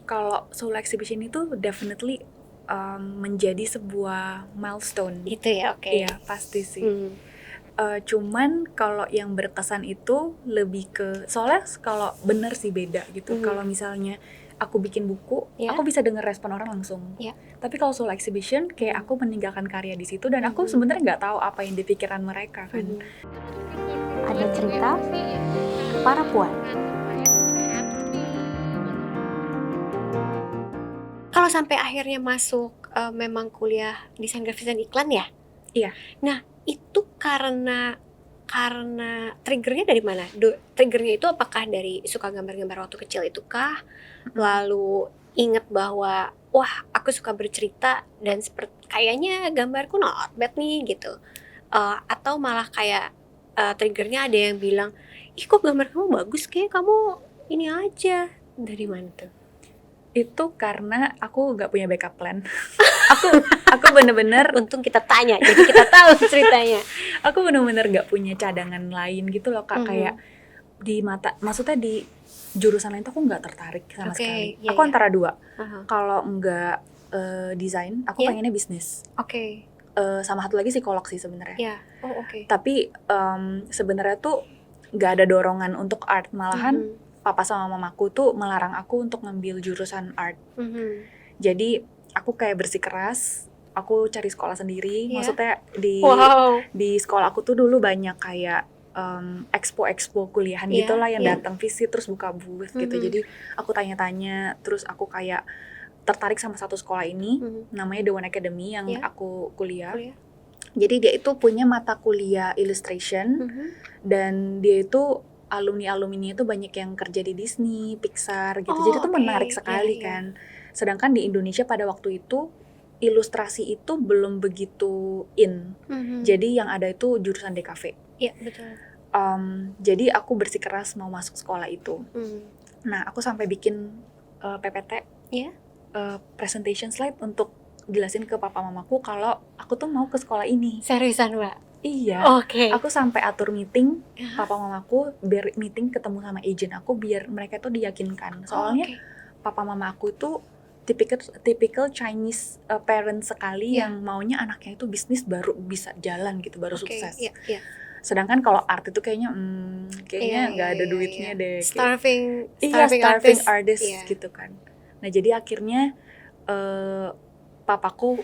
Kalau solo exhibition itu definitely menjadi sebuah milestone. Itu ya, oke. Iya, pasti sih. Cuman kalau yang berkesan itu lebih ke, soalnya kalau bener sih beda gitu. Kalau misalnya aku bikin buku, Ya. aku bisa denger respon orang langsung. Ya. Tapi kalau solo exhibition, kayak aku meninggalkan karya di situ dan aku sebenarnya nggak tahu apa yang di pikiran mereka kan. Ada cerita para puan. Kalau sampai akhirnya masuk memang kuliah desain grafis dan iklan ya? Iya. Nah, itu karena triggernya dari mana? Triggernya itu apakah dari suka gambar-gambar waktu kecil itu kah? Lalu inget bahwa wah aku suka bercerita dan kayaknya gambarku not bad nih gitu. Atau malah kayak triggernya ada yang bilang, ih kok gambar kamu bagus, kayak kamu ini aja. Dari mana tuh? Itu karena aku nggak punya backup plan. aku bener-bener, untung kita tanya jadi kita tahu ceritanya. aku bener-bener nggak punya cadangan lain gitu loh Kak. Kayak maksudnya di jurusan lain tuh aku nggak tertarik sama sekali. Iya, Aku iya. antara dua. Kalau nggak desain, aku Iya. pengennya bisnis. Oke. Sama satu lagi psikolog sih sebenarnya. Iya. Oh, oke. Tapi sebenarnya tuh nggak ada dorongan untuk art, malahan papa sama mamaku tuh melarang aku untuk ngambil jurusan art. Jadi aku kayak bersikeras, aku cari sekolah sendiri. Iya. Maksudnya Wow. di sekolah aku tuh dulu banyak kayak expo kuliahan Iya, gitu lah yang iya. datang visit terus buka booth gitu. Jadi aku tanya-tanya, terus aku kayak tertarik sama satu sekolah ini, namanya The One Academy yang Iya. aku kuliah. Jadi dia itu punya mata kuliah illustration dan dia itu alumni-alumninya itu banyak yang kerja di Disney, Pixar gitu. Jadi itu oke. menarik sekali Iya, kan. Sedangkan di Indonesia pada waktu itu ilustrasi itu belum begitu in. Jadi yang ada itu jurusan DKV. Iya, betul. Jadi aku bersikeras mau masuk sekolah itu. Nah, aku sampai bikin PPT, Iya. presentation slide untuk jelasin ke papa mamaku kalau aku tuh mau ke sekolah ini. Seriusan, Mbak? Iya. Oke. Aku sampai atur meeting papa mamaku, biar meeting ketemu sama agent aku biar mereka tuh diyakinkan. Soalnya papa mama aku itu typical Chinese parent sekali yang maunya anaknya itu bisnis baru bisa jalan gitu, baru sukses. Iya. Sedangkan kalau art itu kayaknya nggak ada duitnya deh. Starving artist gitu kan. Nah jadi akhirnya papaku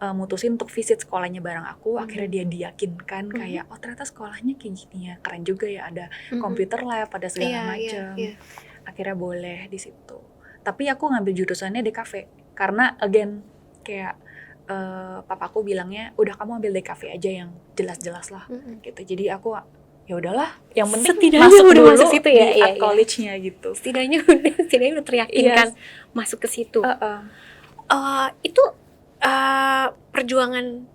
mutusin untuk visit sekolahnya bareng aku. Akhirnya dia diyakinkan kayak oh ternyata sekolahnya kayak gini ya, keren juga ya, ada computer lab, ada segala macam. Akhirnya boleh di situ. Tapi aku ngambil jurusannya DKV karena again kayak papaku bilangnya udah kamu ambil DKV aja yang jelas-jelas lah gitu. Jadi aku ya udahlah, yang penting setidaknya masuk udah dulu masuk situ ya, di art college-nya gitu. Setidaknya udah teryakinkan masuk ke situ. Itu perjuangan.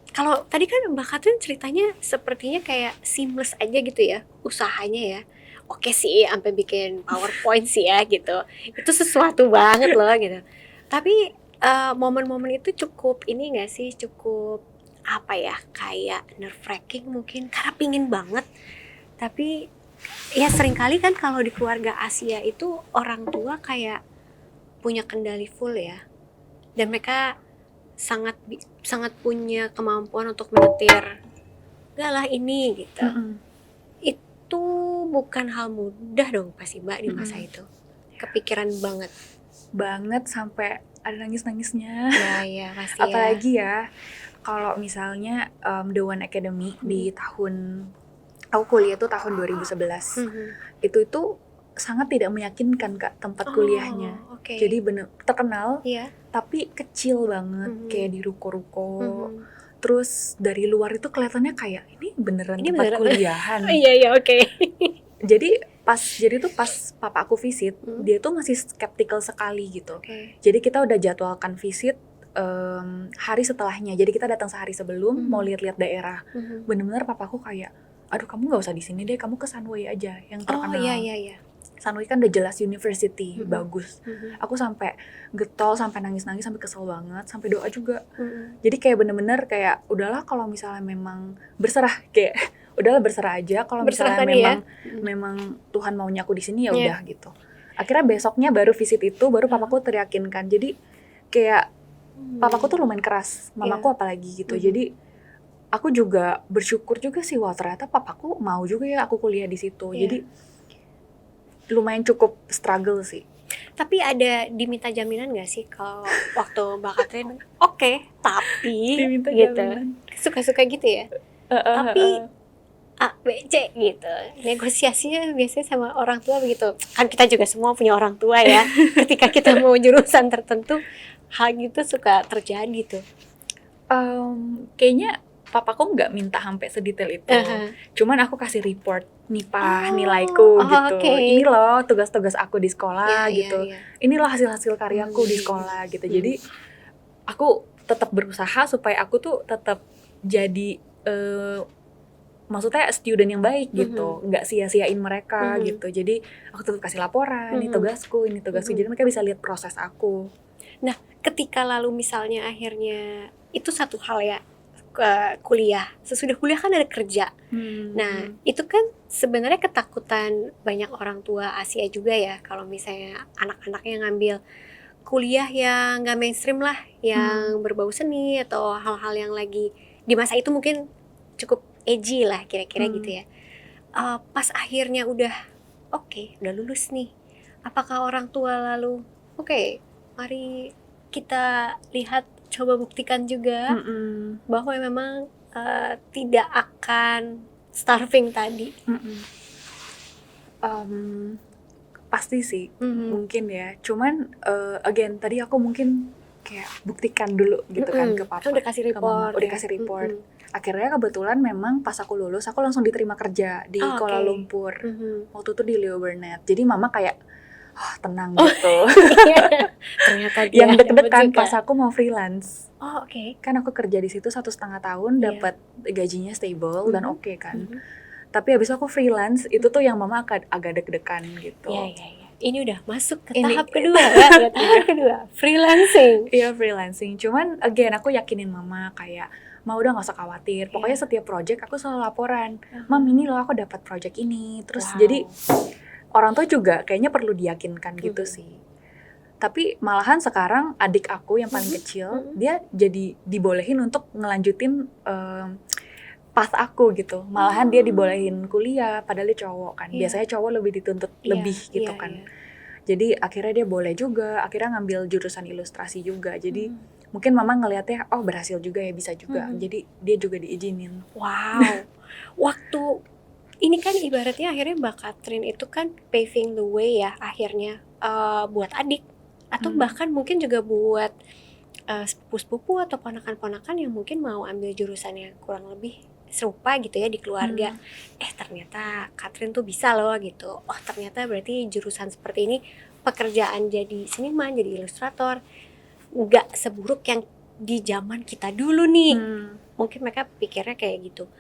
Kalau tadi kan Mbak Katrin ceritanya sepertinya kayak seamless aja gitu ya usahanya ya. Oke sih, sampai bikin PowerPoint sih ya gitu. Itu sesuatu banget loh gitu. Tapi momen-momen itu cukup ini nggak sih, cukup apa ya, kayak nerve-wracking mungkin karena pingin banget. Tapi ya seringkali kan kalau di keluarga Asia itu orang tua kayak punya kendali full ya. Dan mereka sangat punya kemampuan untuk menyetir enggak lah ini gitu. Itu bukan hal mudah dong pasti Mbak di masa itu. Kepikiran banget sampai ada nangis-nangisnya. Ya pasti. Apalagi ya kalau misalnya The One Academy di tahun aku kuliah tuh tahun 2011. Itu sangat tidak meyakinkan Kak tempat kuliahnya. Jadi bener terkenal, tapi kecil banget, kayak di ruko-ruko. Terus dari luar itu kelihatannya kayak ini beneran tempat kuliahan. Iya, oke. Jadi pas papa aku visit, dia tuh masih skeptical sekali gitu. Jadi kita udah jadwalkan visit hari setelahnya. Jadi kita datang sehari sebelum mau lihat-lihat daerah. Bener-bener papaku kayak, aduh kamu nggak usah di sini deh, kamu ke Sunway aja yang terkenal. Iya. Sunway kan udah jelas university, bagus. Aku sampai getol, sampai nangis-nangis, sampai kesel banget, sampai doa juga. Jadi kayak bener-bener kayak udahlah kalau misalnya memang berserah, kayak udahlah berserah aja. Kalau misalnya memang Tuhan maunya aku di sini ya udah gitu. Akhirnya besoknya baru visit itu, baru papaku teryakinkan. Jadi kayak papaku tuh lumayan keras, mamaku apalagi gitu. Jadi aku juga bersyukur juga sih, wah ternyata papaku mau juga ya aku kuliah di situ. Jadi lumayan cukup struggle sih. Tapi ada diminta jaminan gak sih kalau waktu Mbak Catherine oke, tapi Diminta gitu jaminan. suka-suka gitu ya, tapi A, B, C gitu. Negosiasinya biasanya sama orang tua begitu. Kan kita juga semua punya orang tua ya. Ketika kita mau jurusan tertentu, hal gitu suka terjadi tuh. Kayaknya papaku nggak minta sampai sedetail itu. Cuman aku kasih report nih Pak, nilaiku gitu. Ini loh tugas-tugas aku di sekolah gitu. Ini loh hasil-hasil karyaku di sekolah gitu. Jadi aku tetap berusaha supaya aku tuh tetap jadi maksudnya student yang baik gitu, nggak sia-siain mereka gitu. Jadi aku tetap kasih laporan, ini tugasku. Jadi mereka bisa lihat proses aku. Nah, ketika lalu misalnya akhirnya itu satu hal ya, kuliah. Sesudah kuliah kan ada kerja. Nah, itu kan sebenarnya ketakutan banyak orang tua Asia juga ya, kalau misalnya anak-anaknya ngambil kuliah yang nggak mainstream lah, yang berbau seni atau hal-hal yang lagi di masa itu mungkin cukup edgy lah kira-kira gitu ya. Pas akhirnya udah udah lulus nih, apakah orang tua lalu mari kita lihat, coba buktikan juga bahwa memang tidak akan starving tadi? Pasti sih, mungkin ya. Cuman again tadi aku mungkin kayak buktikan dulu gitu kan ke papa, udah kasih report, udah kasih report. Akhirnya kebetulan memang pas aku lulus aku langsung diterima kerja di Kuala Lumpur. Waktu itu di Leo Burnett. Jadi mama kayak tenang gitu. Ternyata dia yang deg-degan pas aku mau freelance. Kan aku kerja di situ 1,5 tahun, dapat gajinya stable dan oke kan. Tapi habis aku freelance itu tuh yang mama agak deg-degan gitu. Ini udah masuk ke tahap kedua ya, tahap kedua, freelancing. Iya, freelancing. Cuman again aku yakinin mama kayak, "Ma udah gak usah khawatir. Pokoknya setiap project aku selalu laporan. Mam ini loh aku dapat project ini." Terus jadi orang tua juga kayaknya perlu diyakinkan gitu sih. Tapi malahan sekarang adik aku yang paling kecil, dia jadi dibolehin untuk ngelanjutin path aku gitu. Malahan dia dibolehin kuliah, padahal dia cowok kan. Biasanya cowok lebih dituntut lebih gitu kan. Jadi akhirnya dia boleh juga, akhirnya ngambil jurusan ilustrasi juga. Jadi mungkin mama ngelihatnya, oh berhasil juga ya, bisa juga. Jadi dia juga diizinin. Wow. Waktu ini kan ibaratnya akhirnya Mbak Catherine itu kan paving the way ya akhirnya buat adik. Atau bahkan mungkin juga buat sepupu-sepupu atau ponakan-ponakan yang mungkin mau ambil jurusan yang kurang lebih serupa gitu ya di keluarga. Ternyata Catherine tuh bisa loh gitu. Oh ternyata berarti jurusan seperti ini, pekerjaan jadi seniman, jadi ilustrator nggak seburuk yang di zaman kita dulu nih. Mungkin mereka pikirnya kayak gitu.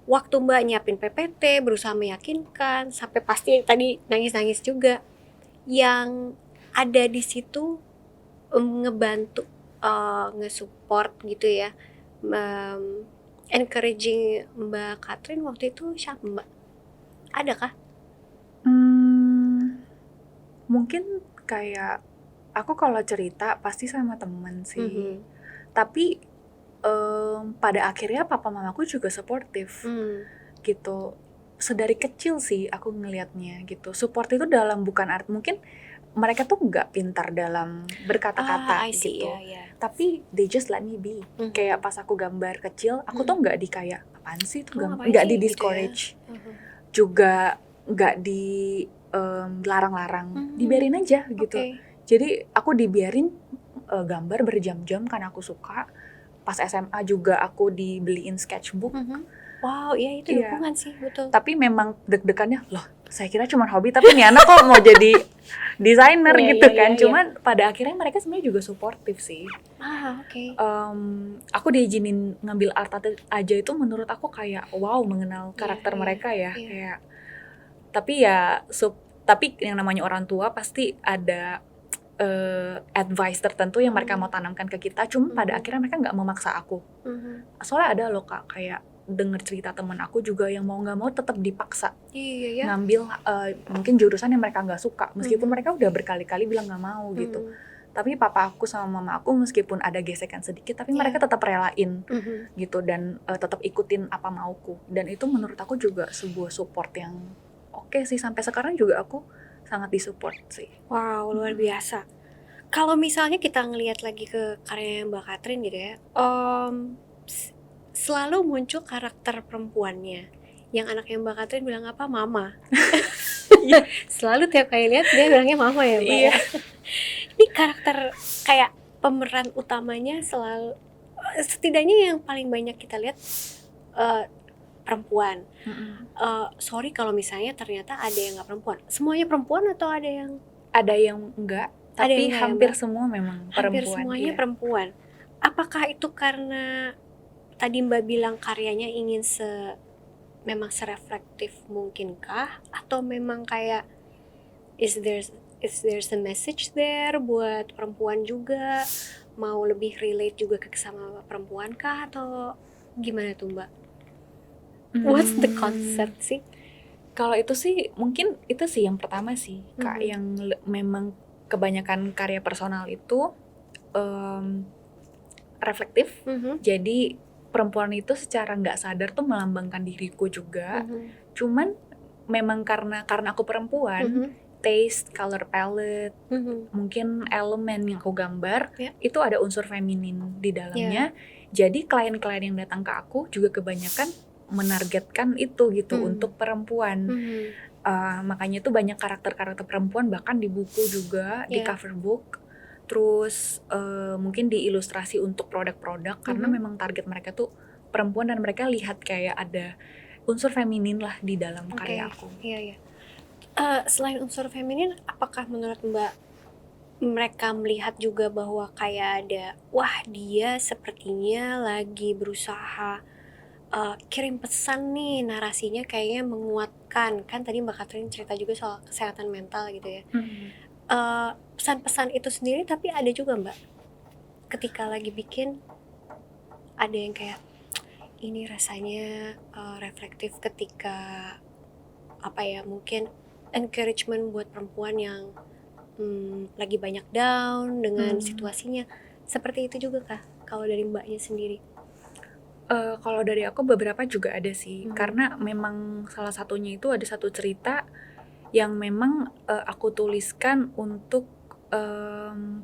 Waktu Mbak nyiapin PPT, berusaha meyakinkan, sampai pasti tadi nangis-nangis juga, yang ada di situ ngebantu, nge-support gitu ya, encouraging Mbak Catherine waktu itu siapa Mbak? Ada kah? Mungkin kayak aku kalau cerita pasti sama temen sih. Tapi pada akhirnya papa mamaku juga supportive gitu. Sedari kecil sih aku ngelihatnya gitu. Support itu dalam bukan arti mungkin mereka tuh nggak pintar dalam berkata-kata gitu. Tapi they just let me be. Kayak pas aku gambar kecil, aku tuh nggak di kayak apaan sih itu nggak di discourage, gitu ya? Juga nggak di larang-larang, dibiarin aja gitu. Jadi aku dibiarin gambar berjam-jam karena aku suka. Pas SMA juga aku dibeliin sketchbook. Wow, iya itu dukungan sih, betul. Tapi memang deg-degannya, loh saya kira cuma hobi, tapi nih anak kok mau jadi desainer gitu kan. Cuman pada akhirnya mereka sebenarnya juga suportif sih. Aku diizinin ngambil art aja itu menurut aku kayak wow, mengenal karakter mereka ya. Kayak, tapi ya tapi yang namanya orang tua pasti ada advice tertentu yang mereka mau tanamkan ke kita. Cuma pada akhirnya mereka nggak memaksa aku. Soalnya ada loh Kak, kayak denger cerita temen aku juga yang mau nggak mau tetap dipaksa Iya ya. ngambil mungkin jurusan yang mereka nggak suka, meskipun mereka udah berkali-kali bilang nggak mau gitu. Tapi papa aku sama mama aku meskipun ada gesekan sedikit, tapi mereka tetap relain gitu dan tetap ikutin apa mauku. Dan itu menurut aku juga sebuah support yang oke sih, sampai sekarang juga aku sangat disupport sih. Wow, luar biasa. Kalau misalnya kita ngelihat lagi ke karya Mbak Catherine gitu ya, selalu muncul karakter perempuannya. Yang anaknya Mbak Catherine bilang apa? Mama. Selalu tiap kali lihat dia bilangnya mama ya, Mbak. Iya. Ini karakter kayak pemeran utamanya selalu, setidaknya yang paling banyak kita lihat perempuan. Sorry kalau misalnya ternyata ada yang nggak perempuan. Semuanya perempuan atau ada yang enggak? Tapi yang hampir semua memang perempuan. Hampir semuanya perempuan. Apakah itu karena tadi Mbak bilang karyanya ingin memang sereflektif mungkinkah, atau memang kayak is there a message there buat perempuan juga, mau lebih relate juga ke sama perempuan kah, atau gimana tuh Mbak? What's the concept sih? Kalau itu sih mungkin itu sih yang pertama sih, Kak, yang memang kebanyakan karya personal itu reflektif. Jadi perempuan itu secara nggak sadar tuh melambangkan diriku juga. Cuman memang karena aku perempuan, taste, color palette, mungkin elemen yang aku gambar itu ada unsur feminin di dalamnya. Jadi klien-klien yang datang ke aku juga kebanyakan menargetkan itu gitu untuk perempuan. Makanya tuh banyak karakter-karakter perempuan bahkan di buku juga, di cover book. Terus mungkin di ilustrasi untuk produk-produk, karena memang target mereka tuh perempuan dan mereka lihat kayak ada unsur feminin lah di dalam karya aku. Iya. Selain unsur feminin, apakah menurut Mbak mereka melihat juga bahwa kayak ada, wah dia sepertinya lagi berusaha kirim pesan nih, narasinya kayaknya menguatkan. Kan tadi Mbak Catherine cerita juga soal kesehatan mental gitu ya. Pesan-pesan itu sendiri, tapi ada juga Mbak ketika lagi bikin ada yang kayak ini rasanya reflektif ketika apa ya, mungkin encouragement buat perempuan yang lagi banyak down dengan situasinya. Seperti itu juga kah kalau dari Mbaknya sendiri? Kalau dari aku beberapa juga ada sih, karena memang salah satunya itu ada satu cerita yang memang aku tuliskan untuk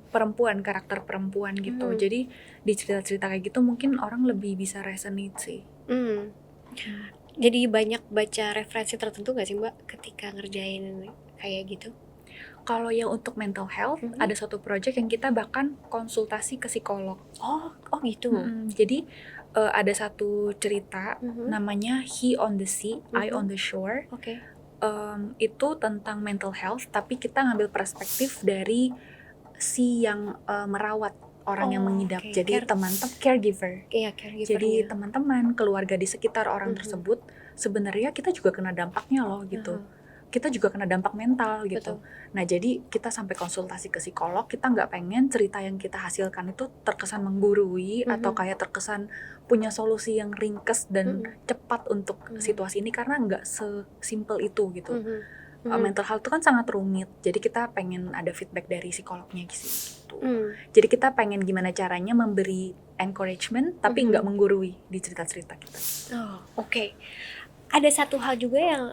perempuan, karakter perempuan gitu. Jadi di cerita-cerita kayak gitu mungkin orang lebih bisa resonate sih. Jadi banyak baca referensi tertentu gak sih Mbak ketika ngerjain kayak gitu? Kalau yang untuk mental health, ada satu project yang kita bahkan konsultasi ke psikolog. Oh gitu. Jadi ada satu cerita namanya He on the Sea, I on the Shore. Itu tentang mental health, tapi kita ngambil perspektif dari si yang merawat orang yang mengidap. Jadi teman-teman caregiver. Jadi teman-teman, keluarga di sekitar orang tersebut sebenarnya kita juga kena dampaknya loh gitu. Kita juga kena dampak mental gitu. Nah jadi kita sampai konsultasi ke psikolog. Kita nggak pengen cerita yang kita hasilkan itu terkesan menggurui atau kayak terkesan punya solusi yang ringkes dan cepat untuk situasi ini, karena nggak sesimpel itu gitu. Mental health itu kan sangat rumit. Jadi kita pengen ada feedback dari psikolognya gitu. Jadi kita pengen gimana caranya memberi encouragement tapi nggak menggurui di cerita-cerita kita. Ada satu hal juga yang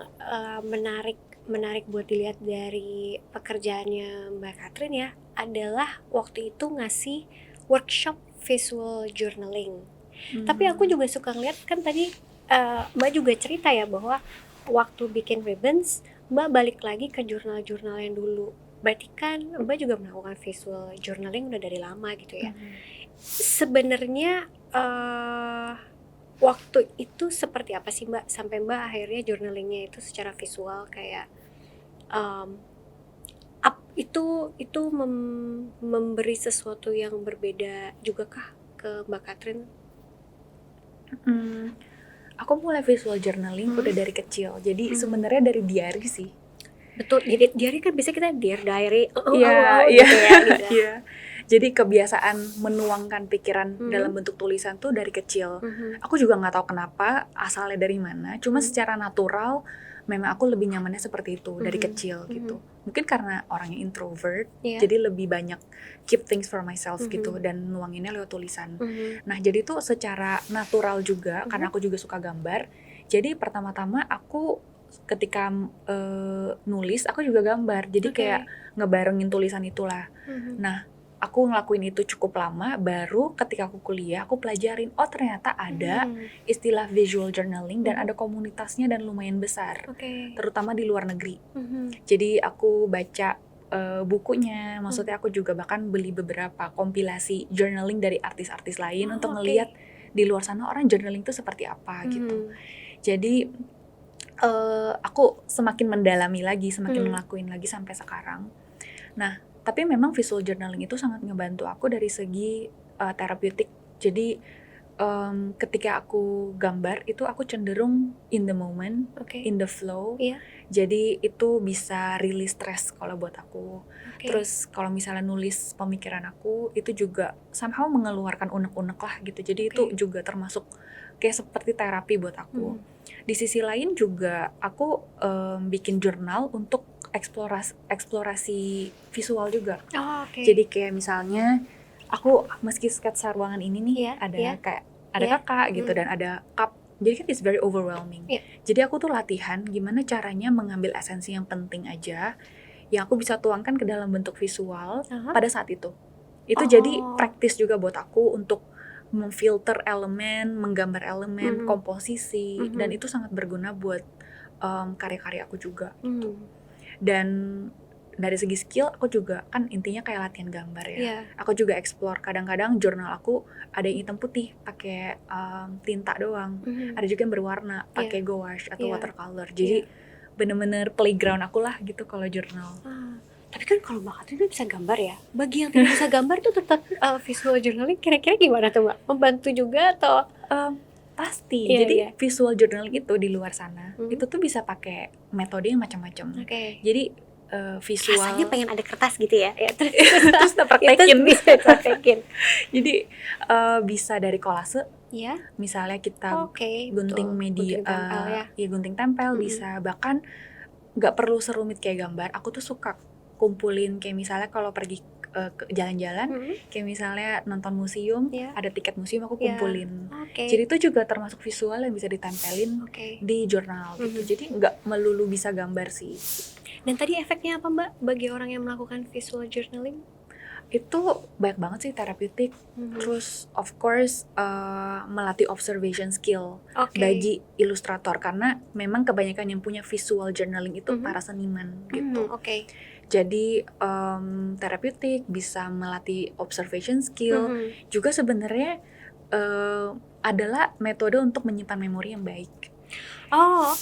menarik buat dilihat dari pekerjaannya Mbak Catherine ya, adalah waktu itu ngasih workshop visual journaling. Tapi aku juga suka ngeliat, kan tadi Mbak juga cerita ya bahwa waktu bikin ribbons Mbak balik lagi ke jurnal-jurnal yang dulu. Berarti kan Mbak juga melakukan visual journaling udah dari lama gitu ya. Sebenarnya waktu itu seperti apa sih Mbak sampai Mbak akhirnya journalingnya itu secara visual kayak itu memberi sesuatu yang berbeda juga kah ke Mbak Catherine? Aku mulai visual journaling udah dari kecil. Jadi sebenarnya dari diary sih. Betul, jadi diary kan biasanya kita dear diary. Iya. Jadi kebiasaan menuangkan pikiran dalam bentuk tulisan tuh dari kecil. Aku juga nggak tahu kenapa asalnya dari mana. Cuma secara natural memang aku lebih nyamannya seperti itu dari kecil gitu. Mungkin karena orangnya introvert, jadi lebih banyak keep things for myself gitu dan nuanginnya lewat tulisan. Nah jadi tuh secara natural juga karena aku juga suka gambar. Jadi pertama-tama aku ketika nulis aku juga gambar. Jadi kayak ngebarengin tulisan itulah. Nah aku ngelakuin itu cukup lama, baru ketika aku kuliah aku pelajarin, oh ternyata ada istilah visual journaling dan ada komunitasnya dan lumayan besar, terutama di luar negeri. Jadi aku baca bukunya, maksudnya aku juga bahkan beli beberapa kompilasi journaling dari artis-artis lain untuk ngelihat di luar sana orang journaling itu seperti apa gitu. Jadi aku semakin mendalami lagi, semakin ngelakuin lagi sampai sekarang. Nah, tapi memang visual journaling itu sangat ngebantu aku dari segi terapeutik. Jadi ketika aku gambar itu aku cenderung in the moment, in the flow. Jadi itu bisa release stress kalau buat aku. Terus kalau misalnya nulis pemikiran aku itu juga somehow mengeluarkan unek-unek lah gitu. Jadi itu juga termasuk kayak seperti terapi buat aku. Di sisi lain juga aku bikin jurnal untuk eksplorasi visual juga. Jadi kayak misalnya aku meski sketsa ruangan ini nih ada kayak ada kakak gitu dan ada cup. Jadi kan it's very overwhelming. Jadi aku tuh latihan gimana caranya mengambil esensi yang penting aja yang aku bisa tuangkan ke dalam bentuk visual pada saat itu. Itu jadi praktis juga buat aku untuk memfilter elemen, menggambar elemen, komposisi, dan itu sangat berguna buat karya-karya aku juga gitu. Dan dari segi skill aku juga kan intinya kayak latihan gambar ya. Aku juga explore kadang-kadang jurnal aku ada yang hitam putih pakai tinta doang. Ada juga yang berwarna pakai gouache atau watercolor. Jadi bener-bener playground aku lah gitu kalau jurnal. Tapi kan kalau Mbak Katrin tuh bisa gambar ya. Bagi yang tidak bisa gambar tuh tetap visual journaling kira-kira gimana tuh Mbak? Membantu juga atau? Pasti. Jadi visual journaling itu di luar sana itu tuh bisa pakai metode yang macam-macam. Jadi visual. Rasanya pengen ada kertas gitu ya. Terus kita praktekin. Bisa praktekin. Jadi bisa dari kolase. Misalnya kita gunting media, gunting tempel bisa. Bahkan nggak perlu serumit kayak gambar. Aku tuh suka kumpulin kayak misalnya kalau pergi ke jalan-jalan, kayak misalnya nonton museum, ada tiket museum aku kumpulin. Jadi itu juga termasuk visual yang bisa ditempelin di jurnal gitu. Jadi nggak melulu bisa gambar sih. Dan tadi efeknya apa Mbak bagi orang yang melakukan visual journaling? Itu banyak banget sih terapeutik. Terus of course melatih observation skill bagi ilustrator karena memang kebanyakan yang punya visual journaling itu para seniman gitu. Jadi terapeutik bisa melatih observation skill. Juga sebenarnya adalah metode untuk menyimpan memori yang baik.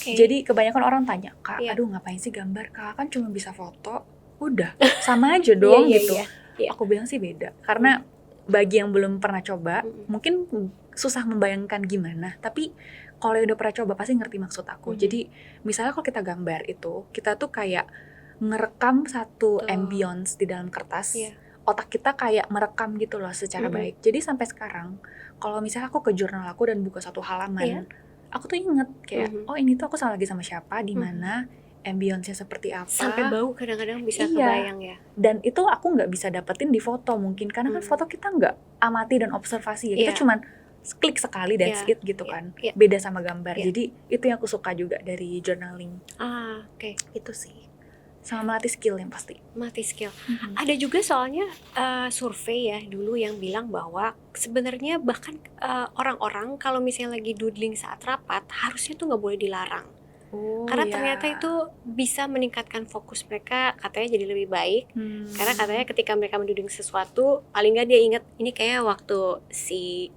Jadi kebanyakan orang tanya, Kak, aduh ngapain sih gambar? Kak kan cuma bisa foto, udah sama aja dong gitu. Aku bilang sih beda, karena bagi yang belum pernah coba, mungkin susah membayangkan gimana. Tapi kalau yang udah pernah coba pasti ngerti maksud aku. Jadi misalnya kalau kita gambar itu, kita tuh kayak ngerekam satu ambience di dalam kertas. Otak kita kayak merekam gitu loh secara baik. Jadi sampai sekarang, kalau misalnya aku ke jurnal aku dan buka satu halaman, aku tuh inget kayak, oh ini tuh aku lagi sama siapa, di mana, ambience-nya seperti apa. Sampai bau kadang-kadang bisa kebayang ya. Dan itu aku nggak bisa dapetin di foto mungkin, karena kan foto kita nggak amati dan observasi ya. Kita cuman klik sekali that's it gitu kan. Beda sama gambar. Jadi itu yang aku suka juga dari journaling. Itu sih. Sama melatih skill yang pasti. Melatih skill. Ada juga soalnya survei ya dulu yang bilang bahwa sebenarnya bahkan orang-orang kalau misalnya lagi doodling saat rapat harusnya tuh nggak boleh dilarang. Karena ternyata itu bisa meningkatkan fokus mereka, katanya jadi lebih baik. Karena katanya ketika mereka mendoodling sesuatu, paling nggak dia ingat ini kayak waktu si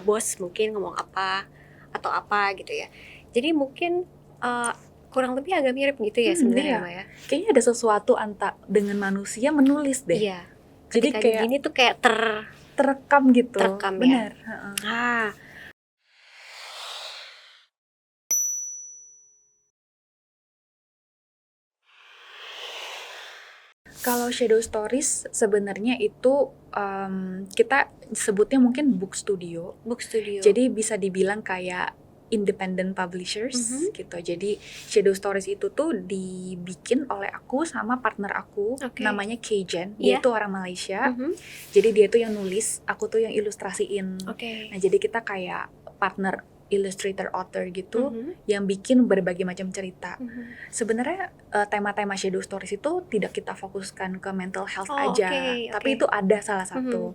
bos mungkin ngomong apa atau apa gitu ya. Jadi mungkin kurang lebih agak mirip gitu ya sebenarnya Mbak ya. Kayaknya ada sesuatu dengan manusia menulis deh. Jadi kayak gini tuh kayak terekam gitu. Terekam benar. Kalau shadow stories sebenarnya itu kita sebutnya mungkin book studio. Book studio. Jadi bisa dibilang kayak independent publishers gitu. Jadi shadow stories itu tuh dibikin oleh aku sama partner aku, namanya Keijen. Dia tuh orang Malaysia. Jadi dia tuh yang nulis, aku tuh yang ilustrasiin. Nah, jadi kita kayak partner illustrator author gitu yang bikin berbagai macam cerita. Sebenarnya tema-tema shadow stories itu tidak kita fokuskan ke mental health aja, tapi itu ada salah satu.